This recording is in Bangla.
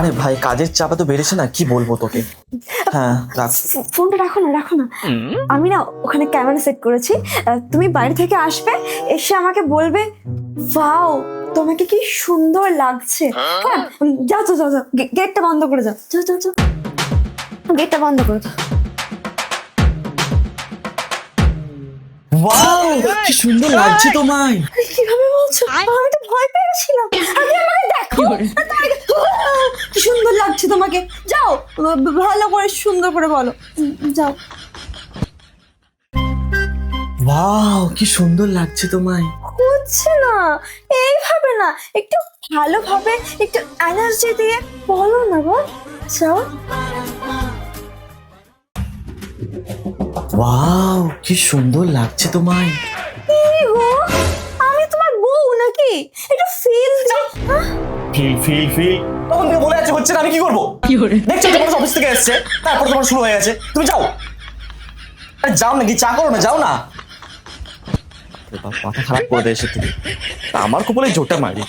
আরে ভাই কাজের চাপা তো বেড়েছে না, কি বলবো তোকে। হ্যাঁ রাখ। ফোনটা রাখো না, রাখো না। আমি না ওখানে ক্যামেরা সেট করেছি, তুমি বাইরে থেকে আসবে, এসে আমাকে বলবে ওয়াও তোমাকে কি সুন্দর লাগছে। হ্যাঁ যাও যাও যাও যাও, গেটটা বন্ধ করে যাও, যাও যাও যাও, গেটটা বন্ধ করে দাও। ওয়াও কি সুন্দর লাগছে তোমায়। কিভাবে বলছো? আমি তো ভয় পেয়ে গেছিলাম। আগে আমাকে দেখো, কি সুন্দর লাগছে তোমাকে। যাও ভালো করে সুন্দর করে বলো, যাও। ওয়াও কি সুন্দর লাগছে তোমায়। হচ্ছে না, এইভাবে না, একটু ভালোভাবে একটু এনার্জি দিয়ে বলো না বল। যাও। ওয়াও কি সুন্দর লাগছে তোমায়। এই গো, আমি তোমার বউ নাকি? একটু ফিল ফিল ফিল ফিল তখন থেকে বলে যাচ্ছে হচ্ছে না, আমি কি করবো? দেখছো তোমার অফিস থেকে এসছে, তারপর তোমার শুরু হয়ে গেছে, তুমি যাও। আরে যাও নাকি, চা করো না, যাও না। মাথা খারাপ করে দেয় এসে তুমি, আমার কপালে জোরটা মারি।